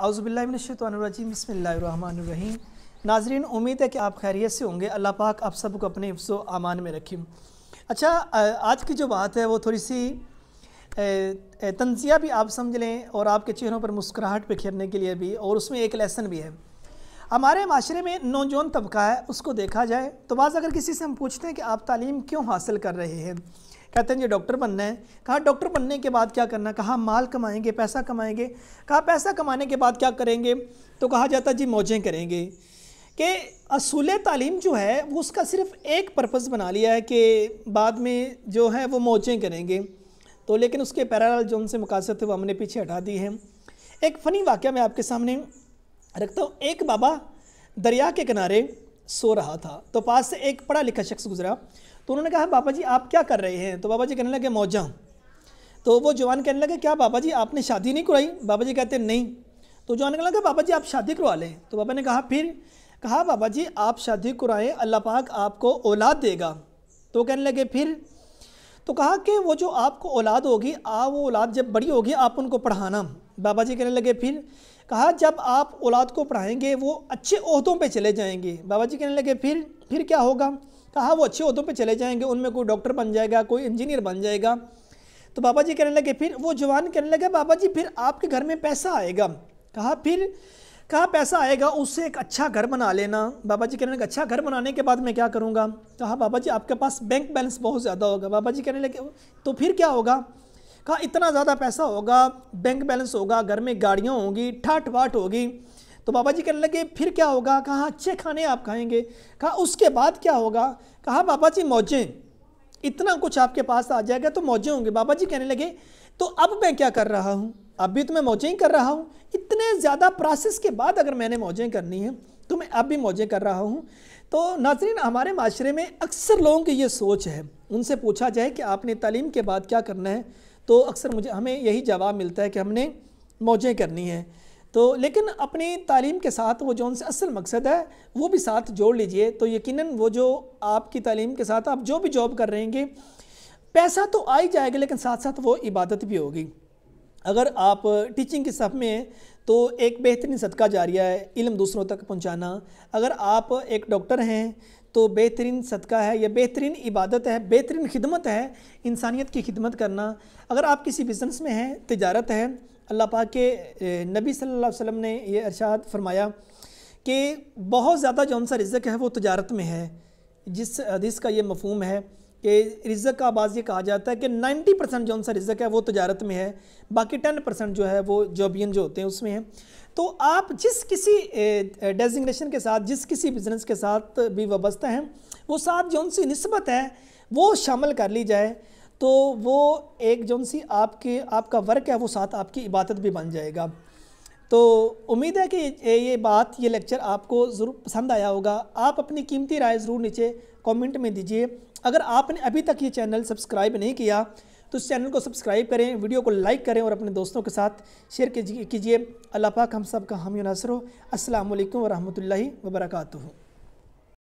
औज़ुबिल्लाहिमिनश्शैतानिर्रजीम बिस्मिल्लाहिर्रहमानिर्रहीम। नाज़रीन, उम्मीद है कि आप खैरियत से होंगे। अल्लाह पाक आप सबको अपने हिफ्ज़ व अमान में रखें। अच्छा, आज की जो बात है वो थोड़ी सी तंज़िया भी आप समझ लें और आपके चेहरों पर मुस्कुराहट बिखेरने के लिए भी, और उसमें एक लेसन भी है। हमारे माशरे में नौजवान तबका है, उसको देखा जाए तो बाज़ अगर किसी से हम पूछते हैं कि आप तालीम क्यों हासिल कर रहे हैं, कहते हैं जी डॉक्टर बनना है। कहा डॉक्टर बनने के बाद क्या करना, कहा माल कमाएंगे, पैसा कमाएंगे। कहा पैसा कमाने के बाद क्या करेंगे, तो कहा जाता जी मौजें करेंगे। कि असूल तालीम जो है वो उसका सिर्फ एक पर्पज़ बना लिया है कि बाद में जो है वो मौजें करेंगे। तो लेकिन उसके पैरेलल जो उनसे मुकासद थे वो हमने पीछे हटा दी है। एक फ़नी वाक़या मैं आपके सामने रखता हूँ। एक बाबा दरिया के किनारे सो रहा था, तो पास से एक पढ़ा लिखा शख्स गुजरा। तो उन्होंने कहा बाबा जी आप क्या कर रहे हैं, तो बाबा जी कहने लगे मौजा। तो वो जवान कहने लगे क्या बाबा जी आपने शादी नहीं करवाई, बाबा जी कहते नहीं। तो जवान कहने लगे बाबा जी आप शादी करवा लें। तो बाबा ने कहा फिर, कहा बाबा जी आप शादी कराएं अल्लाह पाक आपको औलाद देगा। तो कहने लगे फिर, तो कहा कि वो जो आपको औलाद होगी वो औलाद जब बड़ी होगी आप उनको पढ़ाना। बाबा जी कहने लगे फिर, कहा जब आप औलाद को पढ़ाएंगे वो अच्छे ओहदों पे चले जाएंगे। बाबा जी कहने लगे फिर क्या होगा, कहा वो अच्छे ओहदों पे चले जाएंगे, उनमें कोई डॉक्टर बन जाएगा, कोई इंजीनियर बन जाएगा। तो बाबा जी कहने लगे फिर, वो जवान कहने लगे बाबा जी फिर आपके घर में पैसा आएगा। कहा फिर, कहा पैसा आएगा उससे एक अच्छा घर बना लेना। बाबा जी कहने लगे अच्छा घर बनाने के बाद मैं क्या करूँगा। कहा बाबा जी आपके पास बैंक बैलेंस बहुत ज़्यादा होगा। बाबा जी कहने लगे तो फिर क्या होगा। कहा इतना ज़्यादा पैसा होगा, बैंक बैलेंस होगा, घर में गाड़ियाँ होंगी, ठाट बाट होगी। तो बाबा जी कहने लगे फिर क्या होगा। कहा अच्छे खाने आप खाएंगे। कहा उसके बाद क्या होगा। कहा बाबा जी मौजें, इतना कुछ आपके पास आ जाएगा तो मौजें होंगे। बाबा जी कहने लगे तो अब मैं क्या कर रहा हूँ, अब भी तो मैं मौजें ही कर रहा हूँ। इतने ज़्यादा प्रोसेस के बाद अगर मैंने मौजें करनी है तो मैं अब भी मौजें कर रहा हूँ। तो नाज़रीन, हमारे माशरे में अक्सर लोगों की ये सोच है, उनसे पूछा जाए कि आपने तालीम के बाद क्या करना है, तो अक्सर हमें यही जवाब मिलता है कि हमने मौजें करनी है। तो लेकिन अपनी तालीम के साथ वो जो उनसे असल मकसद है वो भी साथ जोड़ लीजिए, तो यकीनन वो जो आपकी तालीम के साथ आप जो भी जॉब कर रहे हैं पैसा तो आ ही जाएगा, लेकिन साथ साथ वो इबादत भी होगी। अगर आप टीचिंग की सफ़ में हैं तो एक बेहतरीन सदका जारिया है इल्म दूसरों तक पहुंचाना। अगर आप एक डॉक्टर हैं तो बेहतरीन सदका है, या बेहतरीन इबादत है, बेहतरीन खिदमत है, इंसानियत की खिदमत करना। अगर आप किसी बिज़नेस में हैं, तिजारत है, अल्लाह पाक के नबी सल्लल्लाहु अलैहि वसल्लम ने ये इरशाद फरमाया कि बहुत ज़्यादा जौन सा रिज़्क़ है वो तिजारत में है। जिस हदीस का ये मफ़हूम है कि रिज़्क़ का आबाज़ ये कहा जाता है कि 90% जौन सा रिज़्क़ है वो तिजारत में है, बाकी 10% जो है वो जॉबियन जो होते हैं उसमें है। तो आप जिस किसी डेजिग्नेशन के साथ, जिस किसी बिज़नेस के साथ भी वाबस्ता हैं, वो साथ जौन सी निस्बत है वो शामिल कर ली जाए तो वो एक जौन सी आपका वर्क है वो साथ आपकी इबादत भी बन जाएगा। तो उम्मीद है कि ये बात, ये लेक्चर आपको ज़रूर पसंद आया होगा। आप अपनी कीमती राय ज़रूर नीचे कमेंट में दीजिए। अगर आपने अभी तक ये चैनल सब्सक्राइब नहीं किया तो इस चैनल को सब्सक्राइब करें, वीडियो को लाइक करें और अपने दोस्तों के साथ शेयर कीजिए। अल्लाह पाक हम सब का हामी नासर हो। अस्सलामु अलैकुम व रहमतुल्लाहि व बरकातुहू।